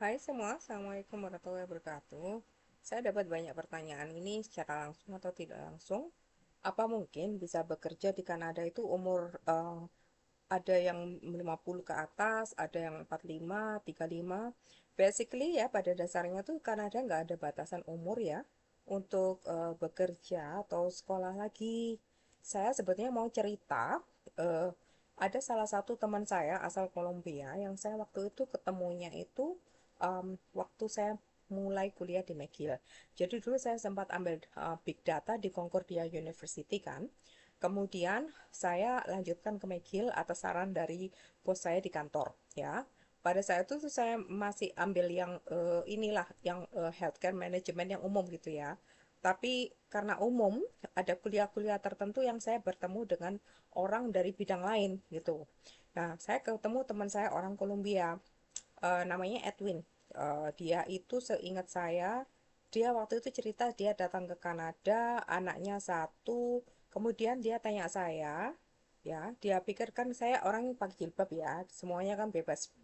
Hai semua, Assalamualaikum warahmatullahi wabarakatuh. Saya dapat banyak pertanyaan ini secara langsung atau tidak langsung. Apa mungkin bisa bekerja di Kanada itu umur ada yang 50 ke atas, ada yang 45, 35. Basically ya pada dasarnya tuh Kanada nggak ada batasan umur ya untuk bekerja atau sekolah lagi. Saya sebetulnya mau cerita, eh, ada salah satu teman saya asal Kolombia yang saya waktu itu ketemunya itu waktu saya mulai kuliah di McGill. Jadi dulu saya sempat ambil Big Data di Concordia University kan. Kemudian saya lanjutkan ke McGill atas saran dari bos saya di kantor ya. Pada saat itu tuh saya masih ambil yang inilah yang healthcare management yang umum gitu ya. Tapi karena umum ada kuliah-kuliah tertentu yang saya bertemu dengan orang dari bidang lain gitu. Nah, saya ketemu teman saya orang Kolombia, namanya Edwin. Dia itu seingat saya, dia waktu itu cerita dia datang ke Kanada, anaknya satu, kemudian dia tanya saya, ya, dia pikir kan saya orang yang pakai jilbab ya, semuanya kan bebas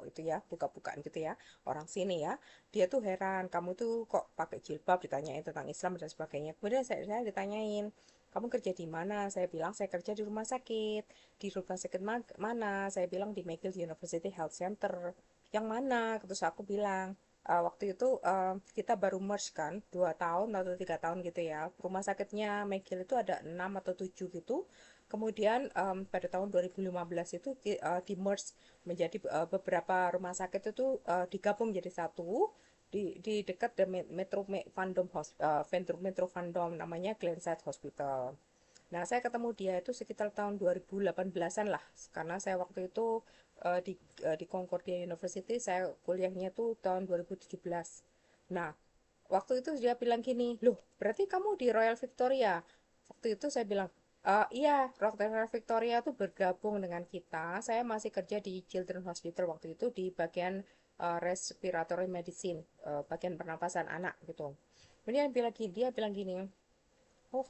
itu ya, buka-bukaan gitu ya, orang sini ya. Dia tuh heran, kamu tuh kok pakai jilbab, ditanyain tentang Islam dan sebagainya. Kemudian saya ditanyain, kamu kerja di mana? Saya bilang saya kerja di rumah sakit. Di rumah sakit mana? Saya bilang di McGill University Health Center. Yang mana? Terus aku bilang, waktu itu kita baru merge kan, 2 tahun atau 3 tahun gitu ya. Rumah sakitnya McGill itu ada 6 atau 7 gitu. Kemudian pada tahun 2015 itu di merge menjadi beberapa rumah sakit itu digabung jadi satu di dekat the Metro Fandom Metro Fandom namanya Glenside Hospital. Nah, saya ketemu dia itu sekitar tahun 2018-an lah, karena saya waktu itu di Concordia University, saya kuliahnya tuh tahun 2017. Nah, waktu itu dia bilang gini, loh, berarti kamu di Royal Victoria? Waktu itu saya bilang, iya, Royal Victoria tuh bergabung dengan kita. Saya masih kerja di Children's Hospital waktu itu di bagian respiratory medicine, bagian pernapasan anak gitu. Kemudian dia bilang gini, oh,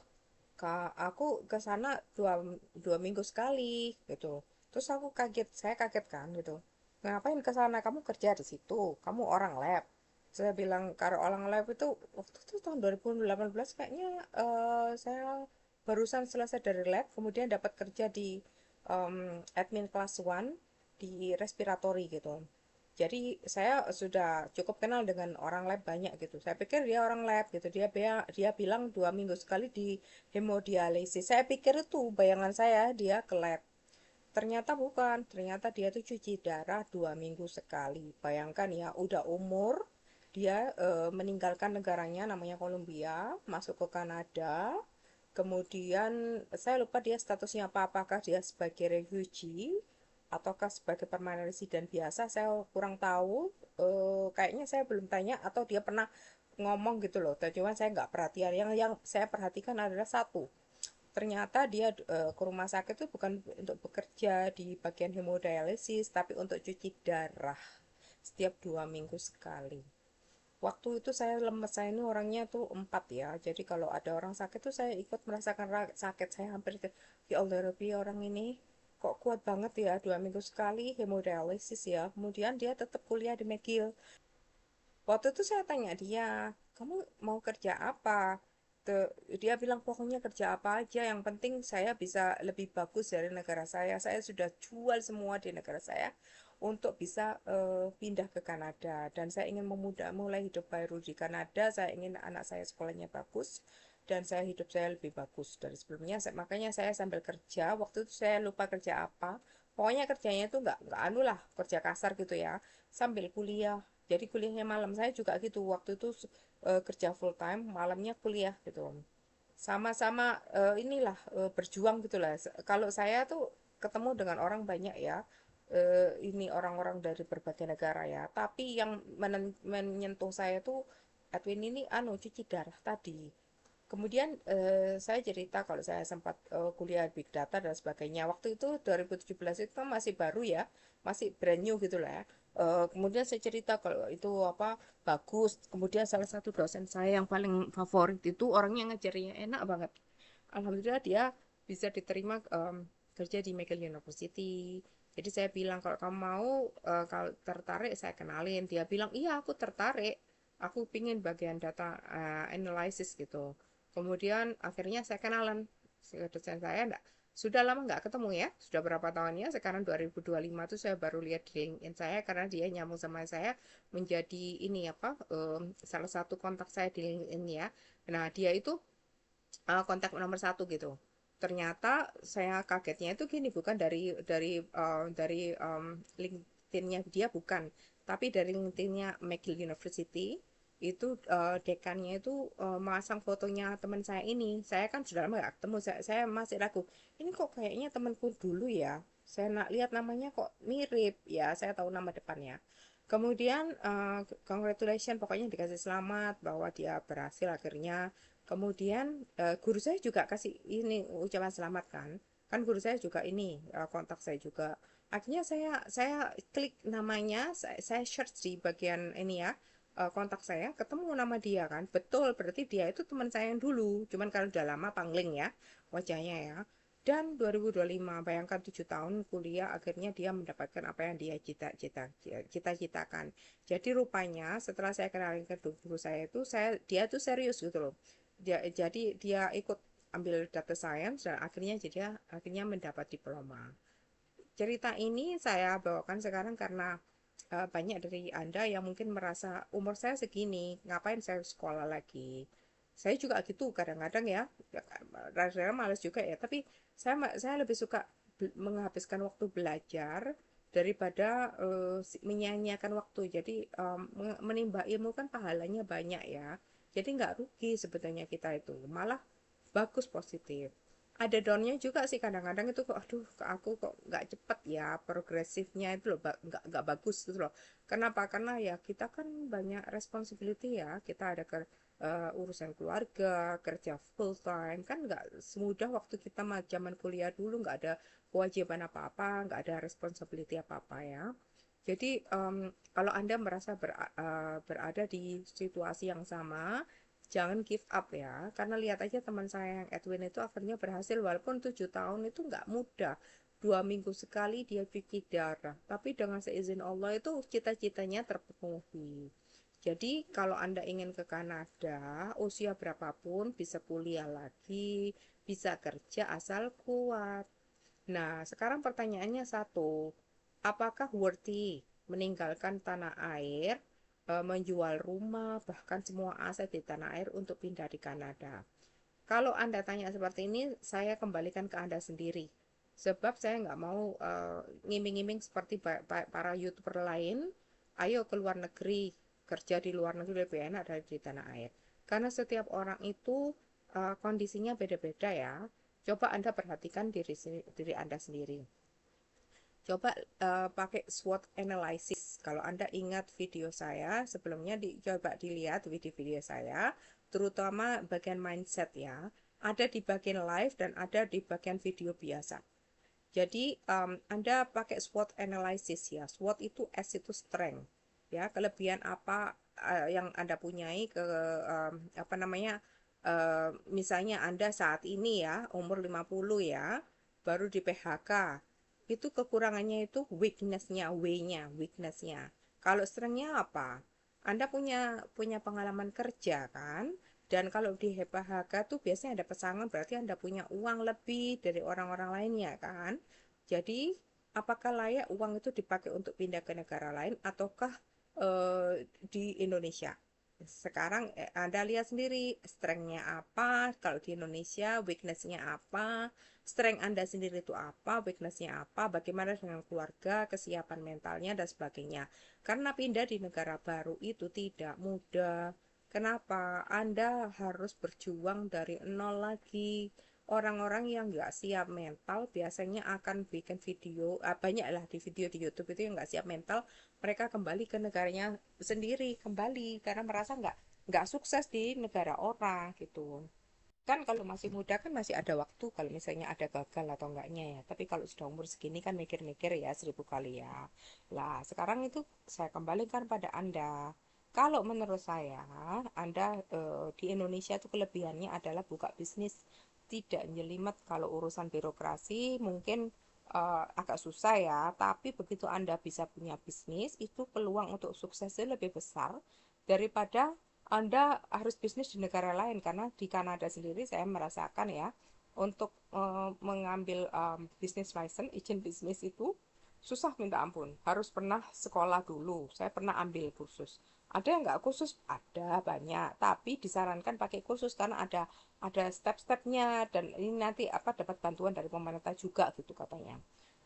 Kak, aku ke sana dua minggu sekali gitu. Terus aku kaget, saya kaget kan gitu. Ngapain ke sana? Kamu kerja di situ, kamu orang lab. Saya bilang kalau orang lab itu waktu itu tahun 2018 kayaknya saya barusan selesai dari lab, kemudian dapat kerja di admin kelas 1 di respiratory gitu. Jadi saya sudah cukup kenal dengan orang lab banyak gitu. Saya pikir dia orang lab gitu. Dia bilang 2 minggu sekali di hemodialisis. Saya pikir itu bayangan saya dia ke lab. Ternyata bukan. Ternyata dia tuh cuci darah 2 minggu sekali. Bayangkan ya, udah umur dia meninggalkan negaranya namanya Kolombia, masuk ke Kanada. Kemudian saya lupa dia statusnya apa, apakah dia sebagai refugee ataukah sebagai permanent resident biasa, saya kurang tahu. Kayaknya saya belum tanya atau dia pernah ngomong gitu loh, cuman saya nggak perhatian. Yang saya perhatikan adalah satu, ternyata dia ke rumah sakit itu bukan untuk bekerja di bagian hemodialisis, tapi untuk cuci darah setiap 2 minggu sekali. Waktu itu saya lemes, saya ini orangnya tuh 4 ya, jadi kalau ada orang sakit tuh saya ikut merasakan sakit. Saya hampir ya Allah Rabbi, orang ini kok kuat banget ya, 2 minggu sekali hemodialisis ya. Kemudian dia tetap kuliah di McGill. Waktu itu saya tanya dia, kamu mau kerja apa? Dia bilang pokoknya kerja apa aja, yang penting saya bisa lebih bagus dari negara saya. Saya sudah jual semua di negara saya untuk bisa pindah ke Kanada, dan saya ingin mulai hidup baru di Kanada. Saya ingin anak saya sekolahnya bagus dan hidup saya lebih bagus dari sebelumnya. Makanya saya sambil kerja. Waktu itu saya lupa kerja apa. Pokoknya kerjanya itu nggak anu lah, kerja kasar gitu ya, sambil kuliah. Jadi kuliahnya malam, saya juga gitu waktu itu, kerja full time, malamnya kuliah gitu. Sama-sama inilah berjuang gitulah. Kalau saya tuh ketemu dengan orang banyak ya, ini orang-orang dari berbagai negara ya, tapi yang menyentuh saya tuh Edwin ini anu cuci darah tadi. Kemudian saya cerita kalau saya sempat kuliah Big Data dan sebagainya. Waktu itu 2017 itu kan masih baru ya, masih brand new gitu lah ya. Kemudian saya cerita kalau itu apa bagus. Kemudian salah satu dosen saya yang paling favorit itu orangnya ngajarnya enak banget. Alhamdulillah dia bisa diterima kerja di McGill University. Jadi saya bilang kalau kamu mau, kalau tertarik saya kenalin. Dia bilang iya aku tertarik, aku pingin bagian data analysis gitu. Kemudian akhirnya saya kenalan dosen saya. Enggak, sudah lama nggak ketemu ya, sudah berapa tahunnya, sekarang 2025 tuh saya baru lihat di LinkedIn saya karena dia nyambung sama saya menjadi ini apa, salah satu kontak saya di LinkedIn ya. Nah dia itu kontak nomor satu gitu. Ternyata saya kagetnya itu gini, bukan dari LinkedIn-nya dia bukan, tapi dari LinkedIn-nya McGill University itu dekannya itu masang fotonya teman saya ini. Saya kan sudah lama gak ketemu, saya masih ragu. Ini kok kayaknya temanku dulu ya. Saya nak lihat namanya kok mirip ya. Saya tahu nama depannya. Kemudian congratulations, pokoknya dikasih selamat bahwa dia berhasil akhirnya. Kemudian guru saya juga kasih ini ucapan selamat kan. Kan guru saya juga ini kontak saya juga. Akhirnya saya klik namanya, saya search di bagian ini ya, kontak saya, ketemu nama dia kan. Betul, berarti dia itu teman saya yang dulu. Cuman kalau udah lama pangling ya wajahnya ya. Dan 2025, bayangkan 7 tahun kuliah, akhirnya dia mendapatkan apa yang dia cita-citakan. Jadi rupanya setelah saya kenalin ke guru saya itu, dia tuh serius gitu loh. Jadi dia ikut ambil data science dan akhirnya mendapat diploma. Cerita ini saya bawakan sekarang karena banyak dari Anda yang mungkin merasa umur saya segini, ngapain saya sekolah lagi. Saya juga gitu kadang-kadang ya, rada-rada males juga ya, tapi saya lebih suka menghabiskan waktu belajar daripada menyia-nyiakan waktu. Jadi menimba ilmu kan pahalanya banyak ya. Jadi nggak rugi sebetulnya kita itu, malah bagus, positif. Ada downnya juga sih kadang-kadang itu kok, aduh aku kok nggak cepet ya progresifnya itu loh, nggak bagus gitu loh. Kenapa? Karena ya kita kan banyak responsibility ya, kita ada urusan keluarga, kerja full time, kan nggak semudah waktu kita zaman kuliah dulu, nggak ada kewajiban apa-apa, nggak ada responsibility apa-apa ya. Jadi kalau Anda merasa berada di situasi yang sama, jangan give up ya. Karena lihat aja teman saya yang Edwin itu akhirnya berhasil walaupun 7 tahun itu nggak mudah. 2 minggu sekali dia cuci darah. Tapi dengan seizin Allah itu cita-citanya terpenuhi. Jadi kalau Anda ingin ke Kanada, usia berapapun bisa kuliah lagi, bisa kerja asal kuat. Nah, sekarang pertanyaannya satu, apakah worthy meninggalkan tanah air, menjual rumah, bahkan semua aset di tanah air untuk pindah di Kanada? Kalau Anda tanya seperti ini, saya kembalikan ke Anda sendiri. Sebab saya nggak mau ngiming-ngiming seperti para YouTuber lain, ayo ke luar negeri, kerja di luar negeri lebih enak dari di tanah air. Karena setiap orang itu kondisinya beda-beda ya. Coba Anda perhatikan diri Anda sendiri. Coba pakai SWOT analysis. Kalau Anda ingat video saya sebelumnya, coba dilihat video-video saya, terutama bagian mindset ya. Ada di bagian live dan ada di bagian video biasa. Jadi Anda pakai SWOT analysis ya. SWOT itu S itu strength. Ya, kelebihan apa yang Anda punyai, apa namanya, misalnya Anda saat ini ya umur 50 ya, baru di PHK. Itu kekurangannya itu weakness-nya, weakness-nya. Kalau strength-nya apa? Anda punya pengalaman kerja kan? Dan kalau di PHK tuh biasanya ada pesangon, berarti Anda punya uang lebih dari orang-orang lainnya kan? Jadi, apakah layak uang itu dipakai untuk pindah ke negara lain ataukah di Indonesia? Sekarang Anda lihat sendiri strength-nya apa, kalau di Indonesia weakness-nya apa, strength Anda sendiri itu apa, weakness-nya apa, bagaimana dengan keluarga, kesiapan mentalnya, dan sebagainya. Karena pindah di negara baru itu tidak mudah. Kenapa? Anda harus berjuang dari nol lagi. Orang-orang yang nggak siap mental biasanya akan bikin video, banyak lah di video di YouTube itu yang nggak siap mental, mereka kembali ke negaranya sendiri, kembali karena merasa nggak sukses di negara orang gitu. Kan kalau masih muda kan masih ada waktu kalau misalnya ada gagal atau enggaknya ya. Tapi kalau sudah umur segini kan mikir-mikir ya 1000 kali ya. Lah sekarang itu saya kembalikan pada Anda. Kalau menurut saya, Anda di Indonesia itu kelebihannya adalah buka bisnis tidak jelimet. Kalau urusan birokrasi mungkin agak susah ya, tapi begitu Anda bisa punya bisnis, itu peluang untuk suksesnya lebih besar daripada Anda harus bisnis di negara lain. Karena di Kanada sendiri saya merasakan ya, untuk mengambil bisnis license, izin bisnis itu susah minta ampun. Harus pernah sekolah dulu. Saya pernah ambil kursus. Ada yang nggak kursus? Ada banyak, tapi disarankan pakai kursus karena ada step-stepnya dan ini nanti apa dapat bantuan dari pemerintah juga gitu katanya.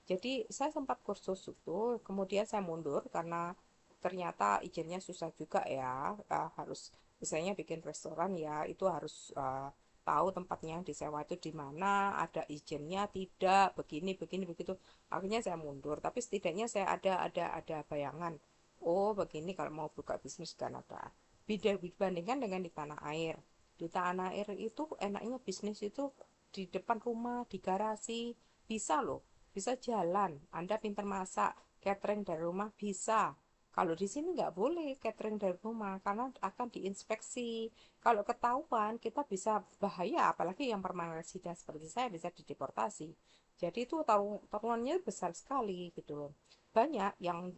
Jadi saya sempat kursus itu, kemudian saya mundur karena ternyata izinnya susah juga ya. Harus misalnya bikin restoran ya itu harus tahu tempatnya yang disewa itu di mana, ada izinnya tidak, begini begini begitu. Akhirnya saya mundur, tapi setidaknya saya ada bayangan. Oh, begini kalau mau buka bisnis di Kanada. Beda dibandingkan dengan di tanah air. Di tanah air itu enaknya bisnis itu di depan rumah, di garasi, bisa loh, bisa jalan. Anda pintar masak, catering dari rumah bisa. Kalau di sini nggak boleh catering dari rumah karena akan diinspeksi. Kalau ketahuan kita bisa bahaya, apalagi yang permanent resident seperti saya bisa dideportasi. Jadi itu taruhannya besar sekali gitu loh. Banyak yang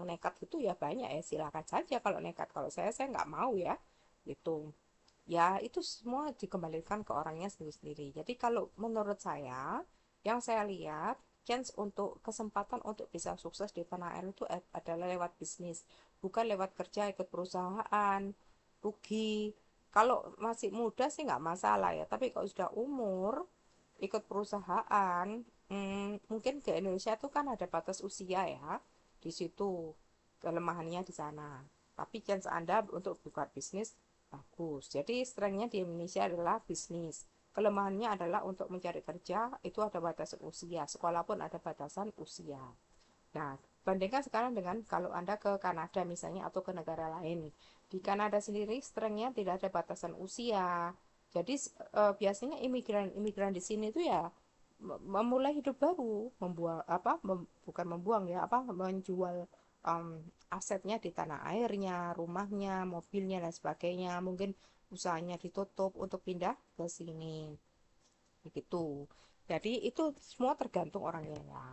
nekat itu ya banyak ya silakan saja kalau nekat. Kalau saya nggak mau ya gitu. Ya itu semua dikembalikan ke orangnya sendiri-sendiri. Jadi kalau menurut saya yang saya lihat chance untuk kesempatan untuk bisa sukses di tanah air itu adalah lewat bisnis, bukan lewat kerja ikut perusahaan rugi. Kalau masih muda sih nggak masalah ya, tapi kalau sudah umur ikut perusahaan, mungkin ke Indonesia tuh kan ada batas usia ya, di situ kelemahannya di sana. Tapi chance Anda untuk buka bisnis bagus. Jadi strengthnya di Indonesia adalah bisnis. Kelemahannya adalah untuk mencari kerja itu ada batasan usia. Sekolah pun ada batasan usia. Nah, bandingkan sekarang dengan kalau Anda ke Kanada misalnya atau ke negara lain. Di Kanada sendiri strengthnya tidak ada batasan usia. Jadi biasanya imigran di sini itu ya memulai hidup baru, membuang apa bukan membuang ya, apa menjual um, asetnya di tanah airnya, rumahnya, mobilnya dan sebagainya. Mungkin usahanya ditutup untuk pindah ke sini begitu. Jadi itu semua tergantung orangnya ya.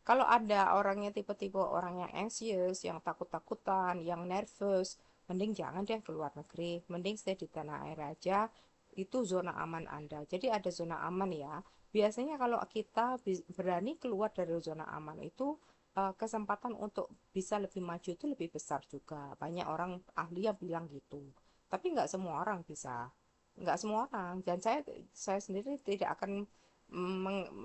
Kalau ada orangnya tipe-tipe orang yang anxious, yang takut-takutan, yang nervous, mending jangan deh keluar negeri, mending stay di tanah air aja. Itu zona aman Anda. Jadi ada zona aman ya. Biasanya kalau kita berani keluar dari zona aman itu kesempatan untuk bisa lebih maju itu lebih besar juga. Banyak orang ahli yang bilang gitu. Tapi nggak semua orang bisa, nggak semua orang, dan saya sendiri tidak akan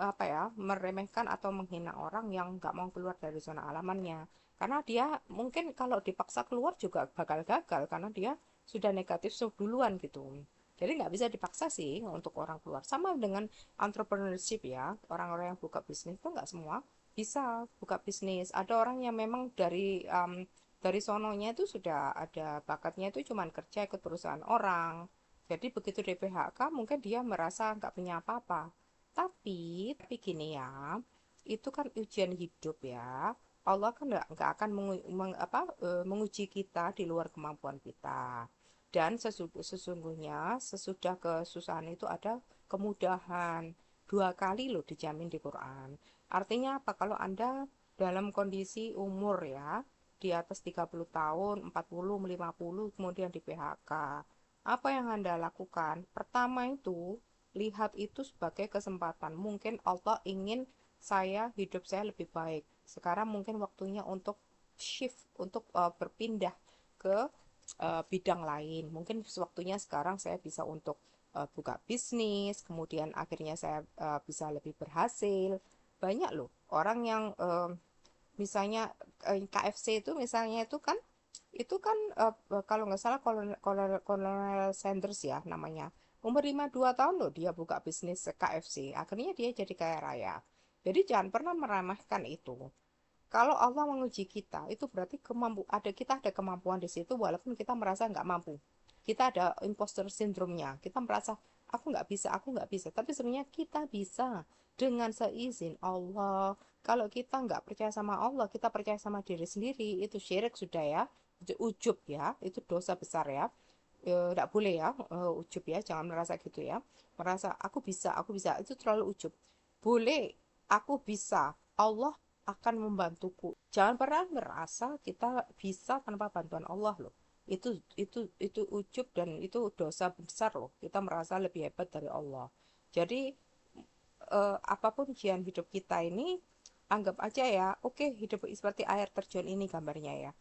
apa ya meremehkan atau menghina orang yang nggak mau keluar dari zona alamannya karena dia mungkin kalau dipaksa keluar juga bakal gagal karena dia sudah negatif duluan gitu. Jadi nggak bisa dipaksa sih untuk orang keluar. Sama dengan entrepreneurship ya, orang-orang yang buka bisnis itu nggak semua bisa buka bisnis. Ada orang yang memang dari sononya itu sudah ada bakatnya itu cuman kerja ikut perusahaan orang. Jadi begitu di PHK mungkin dia merasa nggak punya apa-apa. Tapi gini ya, itu kan ujian hidup ya. Allah kan nggak akan menguji kita di luar kemampuan kita. Dan sesungguhnya sesudah kesusahan itu ada kemudahan. Dua kali loh dijamin di Quran. Artinya apa? Kalau Anda dalam kondisi umur ya, di atas 30 tahun, 40, 50, kemudian di PHK. Apa yang Anda lakukan? Pertama itu, lihat itu sebagai kesempatan. Mungkin Allah ingin hidup saya lebih baik. Sekarang mungkin waktunya untuk shift, untuk berpindah ke bidang lain. Mungkin waktunya sekarang saya bisa untuk buka bisnis, kemudian akhirnya saya bisa lebih berhasil. Banyak loh orang yang misalnya KFC itu misalnya itu kan kalau nggak salah Colonel Sanders ya namanya. Umur 52 tahun loh dia buka bisnis KFC. Akhirnya dia jadi kaya raya. Jadi jangan pernah meremehkan itu. Kalau Allah menguji kita, itu berarti kita ada kemampuan di situ walaupun kita merasa nggak mampu. Kita ada imposter syndrome-nya. Kita merasa aku nggak bisa, aku nggak bisa. Tapi sebenarnya kita bisa dengan seizin Allah. Kalau kita nggak percaya sama Allah, kita percaya sama diri sendiri, itu syirik sudah ya. Itu ujub ya, itu dosa besar ya. Nggak boleh ya, ujub ya, jangan merasa gitu ya. Merasa aku bisa, itu terlalu ujub. Boleh aku bisa, Allah akan membantuku. Jangan pernah merasa kita bisa tanpa bantuan Allah loh. Itu ujub dan itu dosa besar loh. Kita merasa lebih hebat dari Allah. Jadi apapun ujian hidup kita ini, anggap aja ya, oke, hidup seperti air terjun ini gambarnya ya.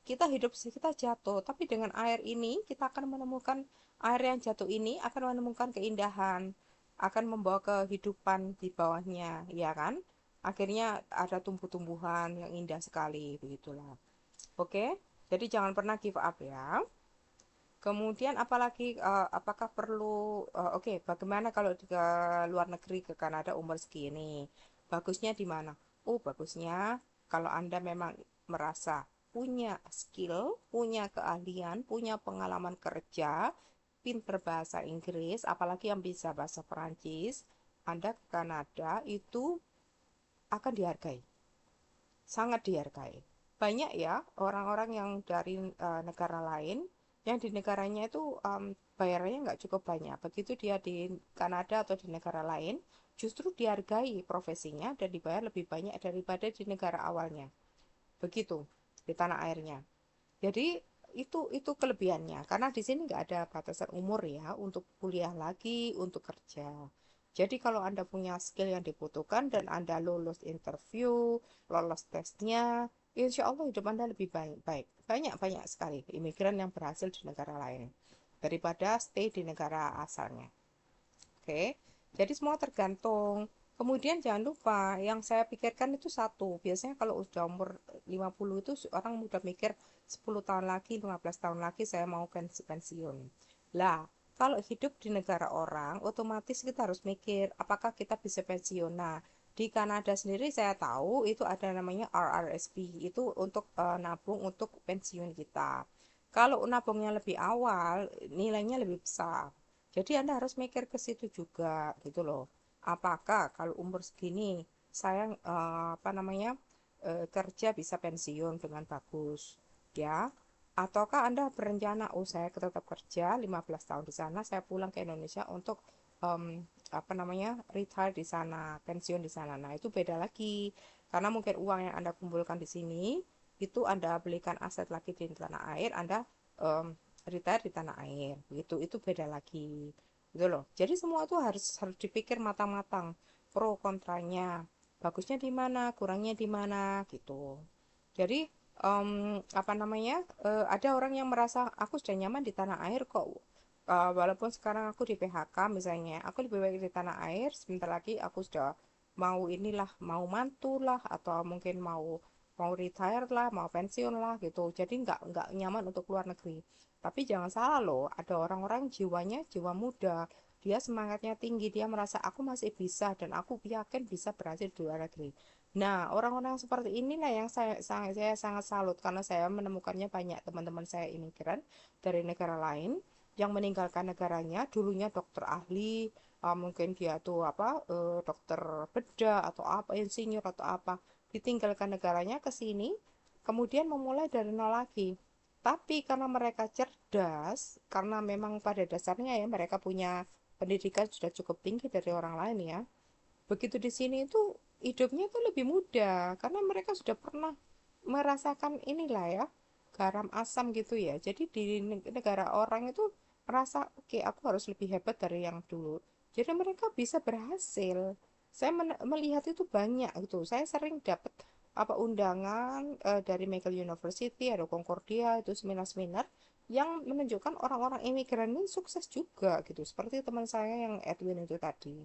Kita hidup kita jatuh, tapi dengan air ini kita akan menemukan, air yang jatuh ini akan menemukan keindahan, akan membawa kehidupan di bawahnya, ya kan? Akhirnya ada tumbuh-tumbuhan yang indah sekali, begitulah. Oke, jadi jangan pernah give up ya. Kemudian apalagi apakah perlu oke, bagaimana kalau di ke luar negeri ke Kanada umur segini? Bagusnya di mana? Oh, bagusnya kalau Anda memang merasa punya skill, punya keahlian, punya pengalaman kerja, pinter bahasa Inggris, apalagi yang bisa bahasa Perancis, Anda ke Kanada itu akan dihargai, sangat dihargai. Banyak ya orang-orang yang dari negara lain yang di negaranya itu bayarnya nggak cukup banyak. Begitu dia di Kanada atau di negara lain, justru dihargai profesinya dan dibayar lebih banyak daripada di negara awalnya. Begitu di tanah airnya. Jadi itu kelebihannya karena di sini nggak ada batasan umur ya untuk kuliah lagi, untuk kerja. Jadi kalau Anda punya skill yang dibutuhkan dan Anda lulus interview, lolos tesnya, insya Allah hidup Anda lebih baik. Banyak-banyak sekali imigran yang berhasil di negara lain daripada stay di negara asalnya. Oke, jadi semua tergantung. Kemudian jangan lupa, yang saya pikirkan itu satu. Biasanya kalau udah umur 50 itu orang udah mikir 10 tahun lagi, 15 tahun lagi saya mau pensiun. Lah, kalau hidup di negara orang, otomatis kita harus mikir apakah kita bisa pensiun. Nah, di Kanada sendiri saya tahu itu ada namanya RRSP, itu untuk nabung untuk pensiun kita. Kalau nabungnya lebih awal, nilainya lebih besar. Jadi Anda harus mikir ke situ juga gitu loh. Apakah kalau umur segini saya apa namanya kerja bisa pensiun dengan bagus ya? Ataukah Anda berencana, oh saya tetap kerja 15 tahun di sana, saya pulang ke Indonesia untuk em, apa namanya retire di sana, pensiun di sana. Nah itu beda lagi, karena mungkin uang yang Anda kumpulkan di sini itu Anda belikan aset lagi di tanah air, Anda em, retire di tanah air, begitu itu beda lagi gitu loh. Jadi semua itu harus harus dipikir matang-matang, pro kontranya, bagusnya di mana, kurangnya di mana gitu. Jadi apa namanya ada orang yang merasa aku sudah nyaman di tanah air kok. Walaupun sekarang aku di PHK misalnya, aku lebih baik di tanah air, sebentar lagi aku sudah mau inilah, mau mantu lah, atau mungkin mau mau retire lah, mau pensiun lah gitu. Jadi nggak nyaman untuk luar negeri. Tapi jangan salah loh, ada orang-orang jiwanya jiwa muda, dia semangatnya tinggi, dia merasa aku masih bisa dan aku yakin bisa berhasil di luar negeri. Nah, orang-orang seperti inilah yang saya sangat salut karena saya menemukannya banyak teman-teman saya imigran dari negara lain yang meninggalkan negaranya, dulunya dokter ahli, mungkin dia tuh apa dokter bedah atau apa, insinyur atau apa, ditinggalkan negaranya ke sini, kemudian memulai dari nol lagi. Tapi karena mereka cerdas, karena memang pada dasarnya ya mereka punya pendidikan sudah cukup tinggi dari orang lain ya. Begitu di sini itu hidupnya tuh lebih mudah karena mereka sudah pernah merasakan inilah ya, garam asam gitu ya. Jadi di negara orang itu merasa oke, aku harus lebih hebat dari yang dulu. Jadi mereka bisa berhasil. Saya melihat itu banyak gitu. Saya sering dapat apa undangan dari Michael University, ada Concordia, itu seminar-seminar yang menunjukkan orang-orang imigran ini sukses juga gitu. Seperti teman saya yang Edwin itu tadi.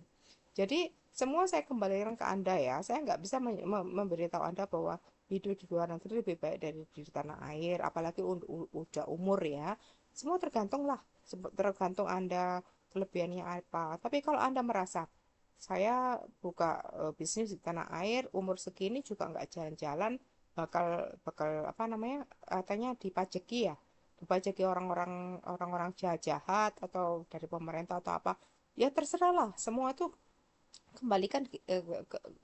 Jadi semua saya kembalikan ke Anda ya. Saya nggak bisa memberitahu Anda bahwa hidup di luar negeri lebih baik dari di tanah air, apalagi udah umur ya. Semua tergantung lah, tergantung Anda kelebihannya apa. Tapi kalau Anda merasa saya buka bisnis di tanah air, umur segini juga nggak jalan-jalan, bakal bakal apa namanya, katanya dipajeki ya, dipajeki orang-orang jahat atau dari pemerintah atau apa, ya terserah lah. Semua itu kembalikan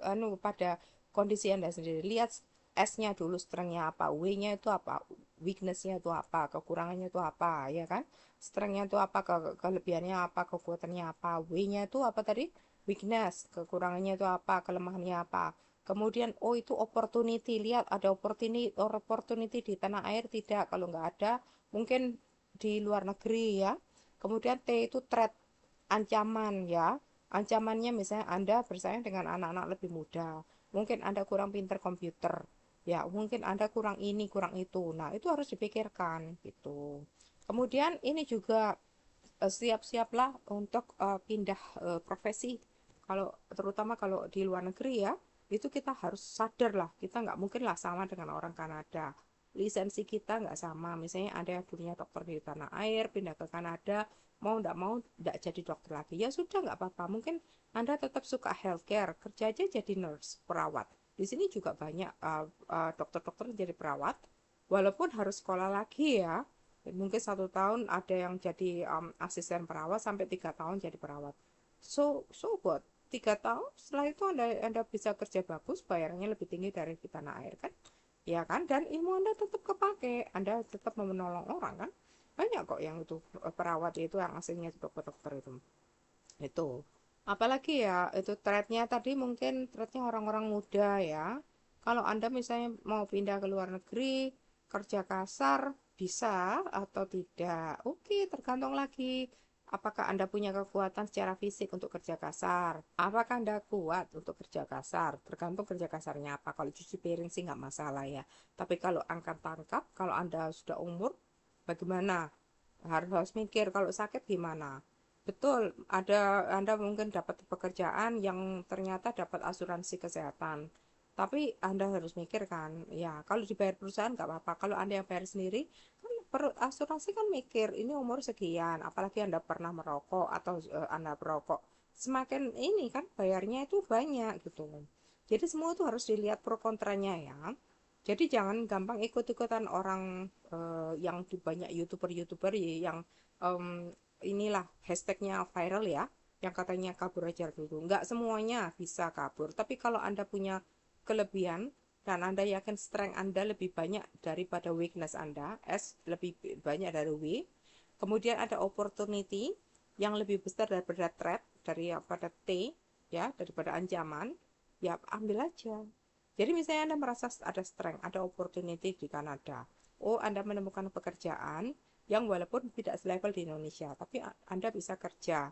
anu pada kondisi Anda sendiri. Lihat S-nya dulu, strength-nya apa, W-nya itu apa, weakness-nya itu apa, kekurangannya itu apa, ya kan? Strength-nya itu apa, kelebihannya apa, kekuatannya apa, W-nya itu apa tadi? weakness, kekurangannya itu apa, kelemahannya apa. Kemudian, oh itu opportunity, lihat ada opportunity di tanah air tidak, kalau nggak ada, mungkin di luar negeri ya. Kemudian T itu threat, ancaman ya. Ancamannya misalnya Anda bersaing dengan anak-anak lebih muda, mungkin Anda kurang pinter komputer, ya mungkin Anda kurang ini, kurang itu. Nah, itu harus dipikirkan gitu. Kemudian ini juga siap-siaplah untuk pindah profesi. Kalau terutama kalau di luar negeri ya, itu kita harus sadar lah, kita nggak mungkin lah sama dengan orang Kanada. Lisensi kita nggak sama. Misalnya ada yang dulunya dokter di tanah air, pindah ke Kanada, mau nggak jadi dokter lagi. Ya sudah nggak apa-apa. Mungkin Anda tetap suka healthcare, kerja aja jadi nurse, perawat. Di sini juga banyak dokter-dokter jadi perawat, walaupun harus sekolah lagi ya. Mungkin 1 tahun ada yang jadi asisten perawat sampai 3 tahun jadi perawat. So what? 3 tahun setelah itu anda bisa kerja bagus, bayarnya lebih tinggi dari di tanah air kan? Ya kan? Dan ilmu Anda tetap kepake, Anda tetap menolong orang kan? Banyak kok yang itu perawat itu yang aslinya dokter-dokter itu apalagi ya, itu threadnya tadi, mungkin threadnya orang-orang muda ya. Kalau Anda misalnya mau pindah ke luar negeri, kerja kasar, bisa atau tidak, oke, tergantung lagi apakah Anda punya kekuatan secara fisik untuk kerja kasar, apakah Anda kuat untuk kerja kasar, tergantung kerja kasarnya apa. Kalau cuci piring sih nggak masalah ya, tapi kalau angkat tangkap, kalau Anda sudah umur, bagaimana, harus mikir kalau sakit gimana. Betul, ada Anda mungkin dapat pekerjaan yang ternyata dapat asuransi kesehatan. Tapi Anda harus mikir kan, ya kalau dibayar perusahaan nggak apa-apa. Kalau Anda yang bayar sendiri, kan asuransi kan mikir ini umur sekian, apalagi Anda pernah merokok atau Anda perokok. Semakin ini kan bayarnya itu banyak gitu. Jadi semua itu harus dilihat pro kontranya ya. Jadi jangan gampang ikut-ikutan orang yang banyak youtuber-youtuber yang em, inilah hashtagnya viral ya, yang katanya kabur aja dulu. Nggak semuanya bisa kabur, tapi kalau Anda punya kelebihan dan Anda yakin strength Anda lebih banyak daripada weakness Anda, S lebih banyak dari W, kemudian ada opportunity yang lebih besar daripada threat, daripada T, ya, daripada ancaman, ya ambil aja. Jadi misalnya Anda merasa ada strength, ada opportunity di Kanada. Oh, Anda menemukan pekerjaan yang walaupun tidak selevel di Indonesia, tapi Anda bisa kerja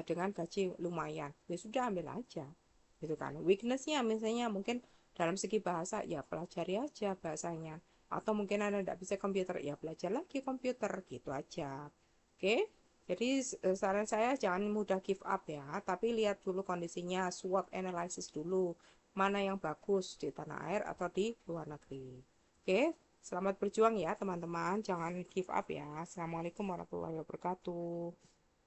dengan gaji lumayan. Ya sudah, ambil aja. Gitu kan. Weaknessnya misalnya mungkin dalam segi bahasa, ya pelajari aja bahasanya. Atau mungkin Anda tidak bisa komputer, ya belajar lagi komputer. Gitu aja. Oke? Jadi saran saya jangan mudah give up ya, tapi lihat dulu kondisinya, SWOT analysis dulu, mana yang bagus di tanah air atau di luar negeri. Oke, selamat berjuang ya teman-teman, jangan give up ya. Assalamualaikum warahmatullahi wabarakatuh.